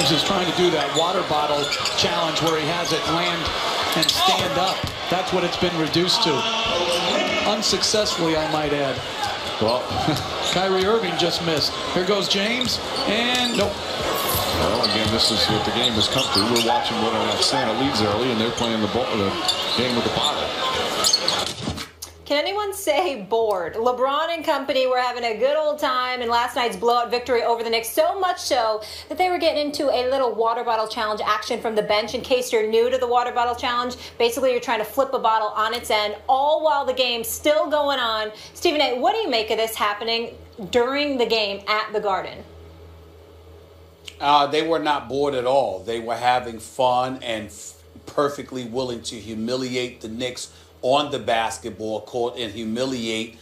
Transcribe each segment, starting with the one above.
James is trying to do that water bottle challenge where he has it land and stand up. That's what it's been reduced to. Unsuccessfully, I might add. Well, Kyrie Irving just missed. Here goes James, and nope. Well, again, this is what the game has come to. We're watching one of Atlanta leads early, and they're playing the game with the bottle. Can anyone say bored? LeBron and company were having a good old time in last night's blowout victory over the Knicks, so much so that they were getting into a little water bottle challenge action from the bench. In case you're new to the water bottle challenge, basically you're trying to flip a bottle on its end, all while the game's still going on. Stephen A., what do you make of this happening during the game at the Garden? They were not bored at all. They were having fun and perfectly willing to humiliate the Knicks on the basketball court and humiliate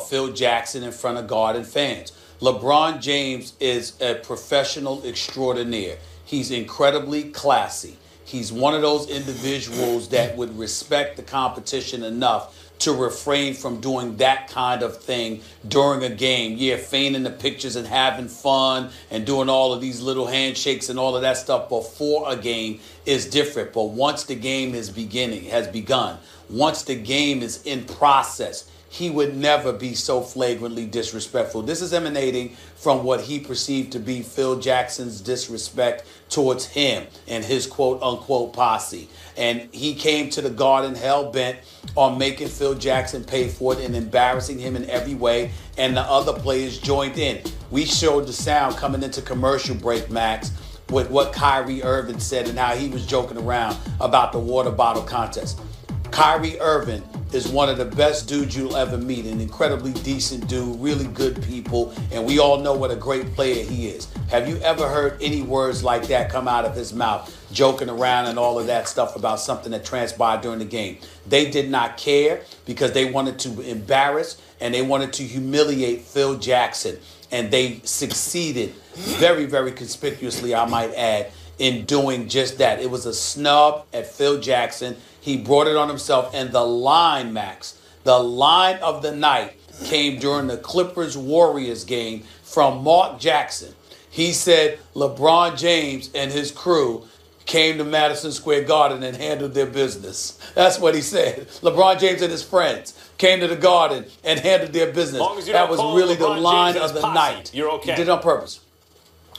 Phil Jackson in front of Garden fans. LeBron James is a professional extraordinaire. He's incredibly classy. He's one of those individuals that would respect the competition enough to refrain from doing that kind of thing during a game. Yeah, feigning the pictures and having fun and doing all of these little handshakes and all of that stuff before a game is different. But once the game has begun, once the game is in process, he would never be so flagrantly disrespectful. This is emanating from what he perceived to be Phil Jackson's disrespect towards him and his quote-unquote posse. And he came to the Garden hell-bent on making Phil Jackson pay for it and embarrassing him in every way, and the other players joined in. We showed the sound coming into commercial break, Max, with what Kyrie Irving said and how he was joking around about the water bottle contest. Kyrie Irving is one of the best dudes you'll ever meet, an incredibly decent dude, really good people, and we all know what a great player he is. Have you ever heard any words like that come out of his mouth, joking around and all of that stuff about something that transpired during the game? They did not care because they wanted to embarrass and they wanted to humiliate Phil Jackson, and they succeeded very, very conspicuously, I might add, in doing just that. It was a snub at Phil Jackson. He brought it on himself. And the line, Max, the line of the night came during the Clippers-Warriors game from Mark Jackson. He said LeBron James and his crew came to Madison Square Garden and handled their business. That's what he said. LeBron James and his friends came to the Garden and handled their business. That was really the line of the night. You're okay. He did it on purpose.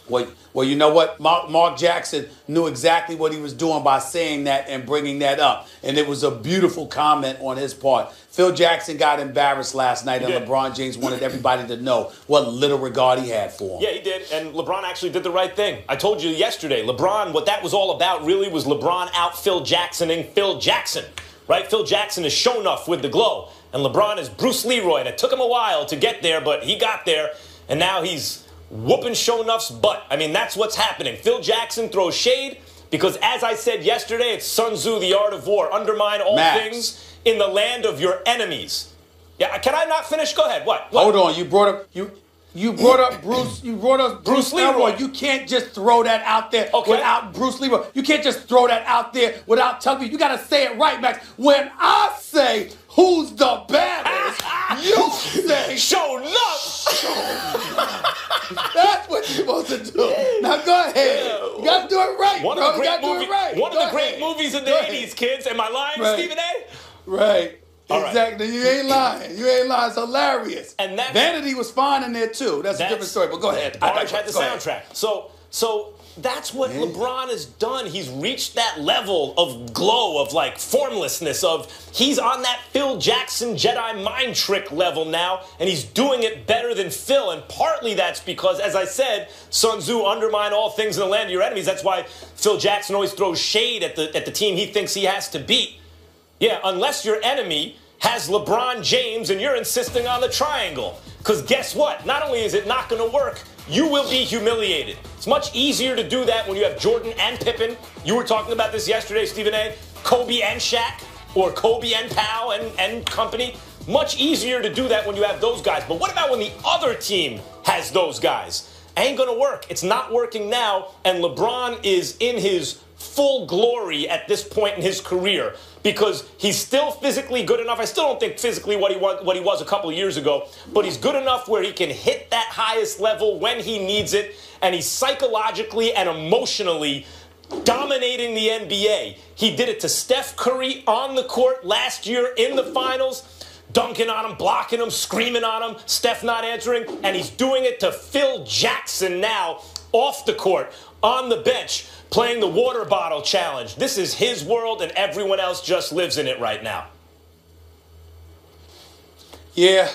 Well, you know what? Mark Jackson knew exactly what he was doing by saying that and bringing that up. And it was a beautiful comment on his part. Phil Jackson got embarrassed last night, and LeBron James wanted everybody to know what little regard he had for him. Yeah, he did. And LeBron actually did the right thing. I told you yesterday, LeBron, what that was all about really was LeBron out Phil Jacksoning Phil Jackson. Right? Phil Jackson is show enough with the glow. And LeBron is Bruce Leroy. And it took him a while to get there, but he got there. And now he's whooping show enough's butt. I mean, that's what's happening. Phil Jackson throws shade because, as I said yesterday, it's Sun Tzu, the art of war. Undermine all things in the land of your enemies. Yeah, can I not finish? Go ahead. What? Hold on. You brought up Bruce. You brought up Bruce Leroy. You can't just throw that out there without Bruce Leroy. You can't just throw that out there without telling me. You got to say it right, Max. When I say who's the baddest, you say show love. That's what you're supposed to do. Now go ahead. You got to do it right, One bro. of the great movies of the 80s, kids. Am I lying, Stephen A? Right. All exactly. Right. You ain't lying. You ain't lying. It's hilarious. And Vanity was fine in there too. That's a different story. But go ahead. Barge had the soundtrack. So that's what LeBron has done. He's reached that level of glow, of like formlessness, of he's on that Phil Jackson Jedi mind trick level now, and he's doing it better than Phil. And partly that's because, as I said, Sun Tzu, undermine all things in the land of your enemies. That's why Phil Jackson always throws shade at the team he thinks he has to beat. Yeah, unless your enemy has LeBron James and you're insisting on the triangle. Because guess what? Not only is it not going to work, you will be humiliated. It's much easier to do that when you have Jordan and Pippen. You were talking about this yesterday, Stephen A. Kobe and Shaq, or Kobe and Powell and company. Much easier to do that when you have those guys. But what about when the other team has those guys? Ain't going to work. It's not working now, and LeBron is in his full glory at this point in his career because he's still physically good enough. I still don't think physically what he was a couple of years ago, but he's good enough where he can hit that highest level when he needs it, and he's psychologically and emotionally dominating the NBA. He did it to Steph Curry on the court last year in the finals, dunking on him, blocking him, screaming on him, Steph not answering, and he's doing it to Phil Jackson now off the court, on the bench, playing the water bottle challenge. This is his world, and everyone else just lives in it right now. Yeah,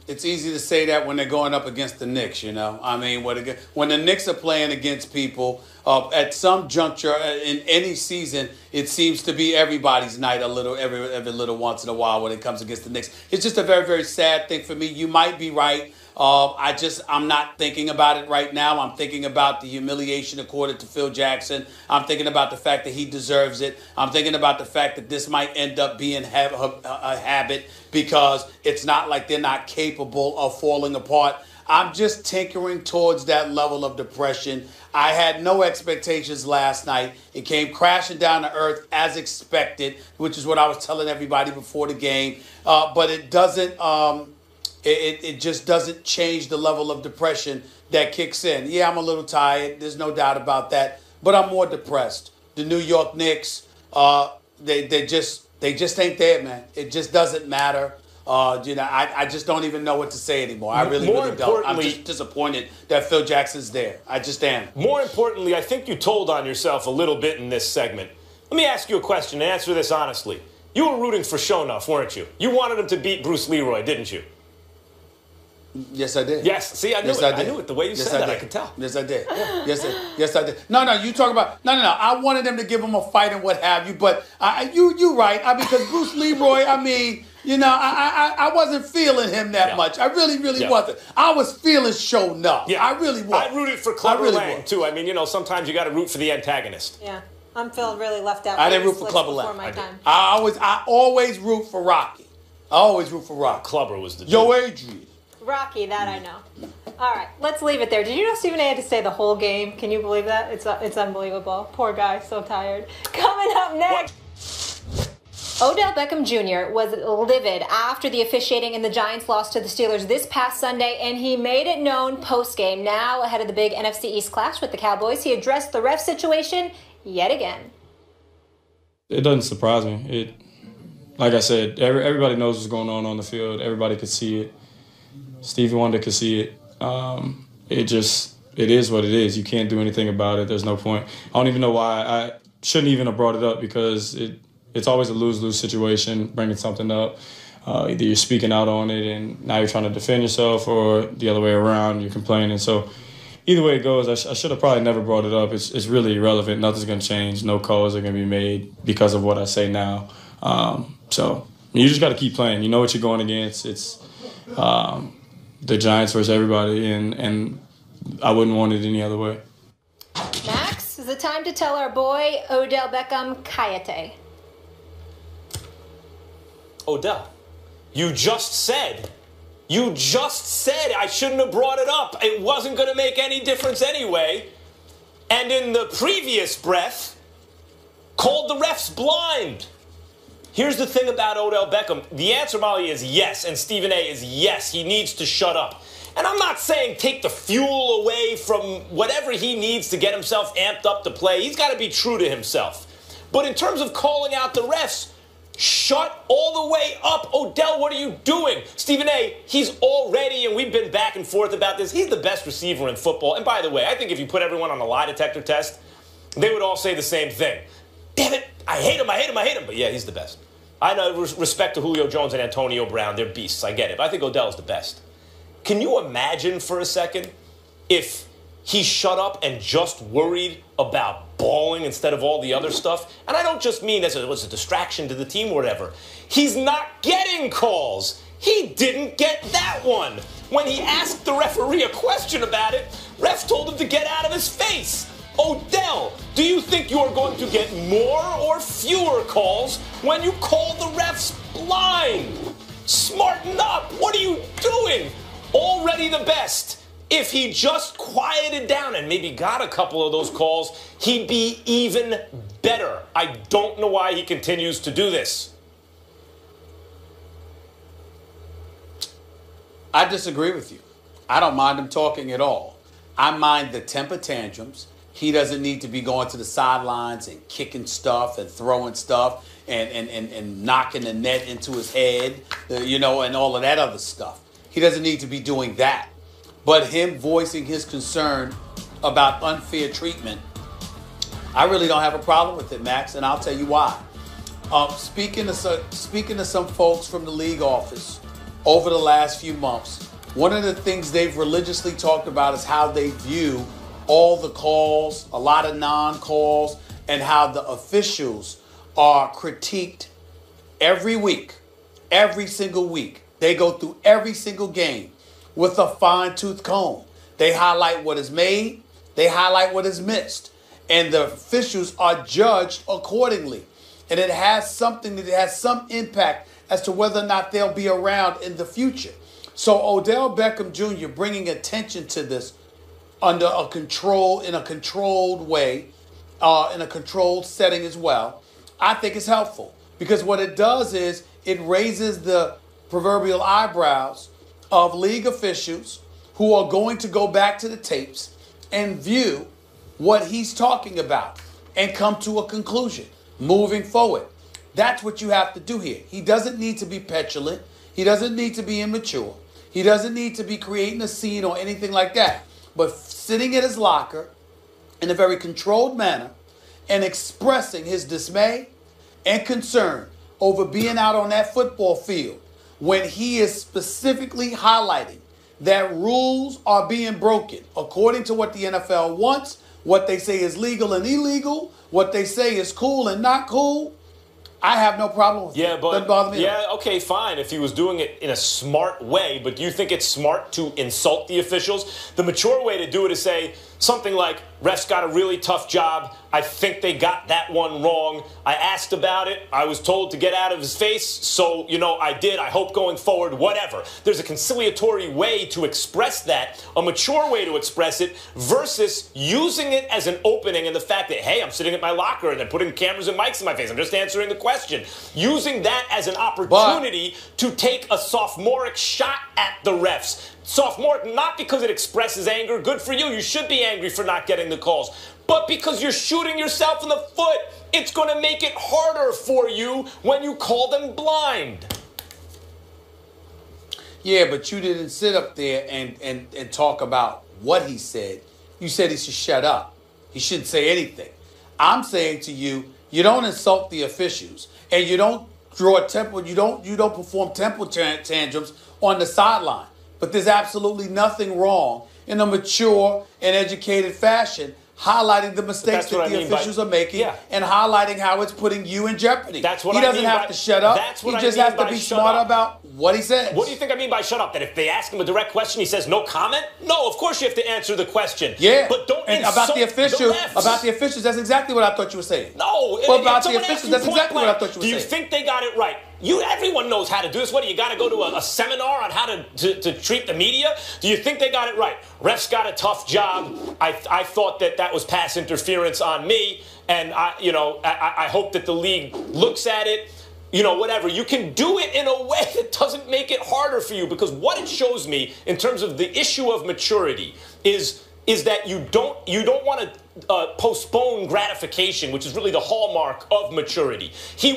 it's easy to say that when they're going up against the Knicks, you know. I mean, when the Knicks are playing against people, at some juncture in any season, it seems to be everybody's night every little once in a while when it comes against the Knicks. It's just a very, very sad thing for me. You might be right. I'm not thinking about it right now. I'm thinking about the humiliation accorded to Phil Jackson. I'm thinking about the fact that he deserves it. I'm thinking about the fact that this might end up being a habit because it's not like they're not capable of falling apart. I'm just tinkering towards that level of depression. I had no expectations last night. It came crashing down to earth as expected, which is what I was telling everybody before the game. But it doesn't... It just doesn't change the level of depression that kicks in. Yeah, I'm a little tired. There's no doubt about that. But I'm more depressed. The New York Knicks, they just ain't there, man. It just doesn't matter. I just don't even know what to say anymore. I really don't. I'm just disappointed that Phil Jackson's there. I just am. More importantly, I think you told on yourself a little bit in this segment. Let me ask you a question and answer this honestly. You were rooting for Shonuff, weren't you? You wanted him to beat Bruce Leroy, didn't you? Yes, I did. Yes, see, I knew it. The way you said that, I could tell. Yes, I did. Yes, I did. No, you talk about... No. I wanted them to give him a fight and what have you, but you're right. Because Bruce Leroy, I wasn't feeling him that much. I really wasn't. I was feeling Shonuff. Yeah. I really was. I rooted for Clubber Lang, too. I mean, sometimes you got to root for the antagonist. Yeah. I'm feeling really left out. I didn't root for Clubber Lang. I always root for Rocky. Clubber was the Yo, Adrian. Rocky, that I know. All right, let's leave it there. Did you know Stephen A had to stay the whole game? Can you believe that? It's unbelievable. Poor guy, so tired. Coming up next. Odell Beckham Jr. was livid after the officiating in the Giants loss to the Steelers this past Sunday, and he made it known post-game. Now, ahead of the big NFC East clash with the Cowboys, he addressed the ref situation yet again. It doesn't surprise me. Like I said, everybody knows what's going on the field. Everybody could see it. Stevie Wonder could see it. It is what it is. You can't do anything about it. There's no point. I don't even know why. I shouldn't even have brought it up because it's always a lose-lose situation, bringing something up. Either you're speaking out on it and now you're trying to defend yourself, or the other way around, you're complaining. So either way it goes, I should have probably never brought it up. It's really irrelevant. Nothing's going to change. No calls are going to be made because of what I say now. So you just got to keep playing. You know what you're going against. It's the Giants versus everybody, and I wouldn't want it any other way. Max, is it time to tell our boy Odell Beckham Kayate? Odell, you just said I shouldn't have brought it up. It wasn't going to make any difference anyway. And in the previous breath, called the refs blind. Here's the thing about Odell Beckham. The answer, Molly, is yes, and Stephen A is yes. He needs to shut up. And I'm not saying take the fuel away from whatever he needs to get himself amped up to play. He's got to be true to himself. But in terms of calling out the refs, shut all the way up. Odell, what are you doing? Stephen A, he's already, and we've been back and forth about this, he's the best receiver in football. And by the way, I think if you put everyone on a lie detector test, they would all say the same thing. Damn it, I hate him. But yeah, he's the best. I know, respect to Julio Jones and Antonio Brown, they're beasts, I get it. But I think Odell's the best. Can you imagine for a second if he shut up and just worried about balling instead of all the other stuff? And I don't just mean as it was a distraction to the team or whatever. He's not getting calls. He didn't get that one. When he asked the referee a question about it, ref told him to get out of his face. Odell, do you think you're going to get more or fewer calls when you call the refs blind? Smarten up. What are you doing? Already the best. if he just quieted down and maybe got a couple of those calls, he'd be even better. I don't know why he continues to do this. I disagree with you. I don't mind him talking at all. I mind the temper tantrums. He doesn't need to be going to the sidelines and kicking stuff and throwing stuff and knocking the net into his head, and all of that other stuff. He doesn't need to be doing that. But him voicing his concern about unfair treatment, I really don't have a problem with it, Max, and I'll tell you why. Speaking to some folks from the league office over the last few months, one of the things they've religiously talked about is how they view all the calls, a lot of non-calls, and how the officials are critiqued every week, every single week. They go through every single game with a fine-tooth comb. They highlight what is made, they highlight what is missed, and the officials are judged accordingly. And it has something that has some impact as to whether or not they'll be around in the future. So Odell Beckham Jr. bringing attention to this under a controlled way, in a controlled setting as well, I think is helpful. Because what it does is it raises the proverbial eyebrows of league officials who are going to go back to the tapes and view what he's talking about and come to a conclusion moving forward. That's what you have to do here. He doesn't need to be petulant. He doesn't need to be immature. He doesn't need to be creating a scene or anything like that. But sitting in his locker in a very controlled manner and expressing his dismay and concern over being out on that football field when he is specifically highlighting that rules are being broken according to what the NFL wants, what they say is legal and illegal, what they say is cool and not cool. I have no problem with it. Doesn't bother me. Yeah, okay, fine, if he was doing it in a smart way, but do you think it's smart to insult the officials? The mature way to do it is say something like, refs got a really tough job. I think they got that one wrong. I asked about it. I was told to get out of his face. So, I did. I hope going forward, whatever. There's a conciliatory way to express that, a mature way to express it, versus using it as an opening and the fact that, hey, I'm sitting at my locker and they're putting cameras and mics in my face. I'm just answering the question. Using that as an opportunity to take a sophomoric shot at the refs. Sophomoric, not because it expresses anger. Good for you. You should be angry for not getting the calls. But because you're shooting yourself in the foot, it's going to make it harder for you when you call them blind. Yeah, but you didn't sit up there and talk about what he said. You said he should shut up. He shouldn't say anything. I'm saying to you, you don't insult the officials, and you don't draw temper. You don't perform temper tantrums on the sideline. But there's absolutely nothing wrong in a mature and educated fashion highlighting the mistakes that the officials are making and highlighting how it's putting you in jeopardy. That's what he doesn't have to shut up. He just has to be smart about what he says. What do you think I mean by shut up? That if they ask him a direct question, he says no comment? No, of course you have to answer the question. Yeah. But don't and insult about the officials, refs. About the officials, that's exactly what I thought you were saying. No. Well, about the officials, that's exactly what I thought you were saying. Do you think they got it right? Everyone knows how to do this. What, do you got to go to a seminar on how to treat the media? Do you think they got it right? Refs got a tough job. I thought that was pass interference on me, and I hope that the league looks at it. Whatever. You can do it in a way that doesn't make it harder for you, because what it shows me in terms of the issue of maturity is that you don't want to postpone gratification, which is really the hallmark of maturity. He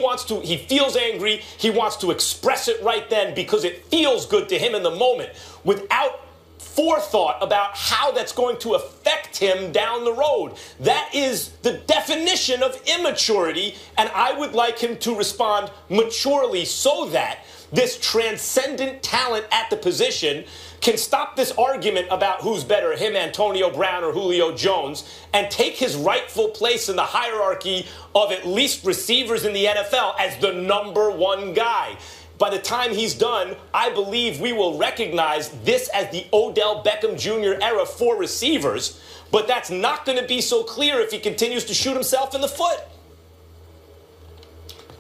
feels angry. He wants to express it right then because it feels good to him in the moment, without forethought about how that's going to affect him down the road. That is the definition of immaturity, and I would like him to respond maturely so that this transcendent talent at the position can stop this argument about who's better, him, Antonio Brown, or Julio Jones, and take his rightful place in the hierarchy of at least receivers in the NFL as the #1 guy. By the time he's done, I believe we will recognize this as the Odell Beckham Jr. era for receivers, but that's not going to be so clear if he continues to shoot himself in the foot.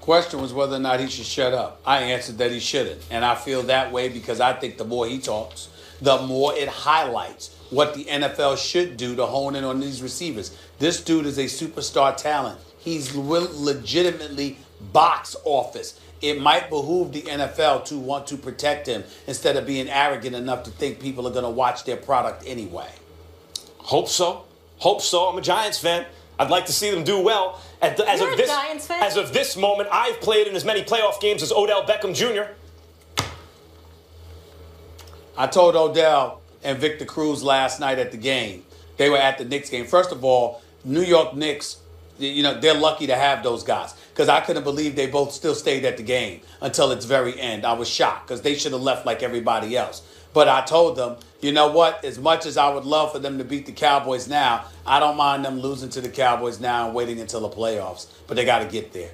Question was whether or not he should shut up. I answered that he shouldn't, and I feel that way because I think the more he talks, the more it highlights what the NFL should do to hone in on these receivers. This dude is a superstar talent. He's legitimately box office. It might behoove the NFL to want to protect him instead of being arrogant enough to think people are going to watch their product anyway. Hope so. Hope so. I'm a Giants fan. I'd like to see them do well. You're a Giants fan? As of this moment, I've played in as many playoff games as Odell Beckham Jr. I told Odell and Victor Cruz last night at the game. They were at the Knicks game. First of all, New York Knicks, they're lucky to have those guys because I couldn't believe they both still stayed at the game until its very end. I was shocked because they should have left like everybody else. But I told them, you know what? As much as I would love for them to beat the Cowboys now, I don't mind them losing to the Cowboys now and waiting until the playoffs. But they got to get there.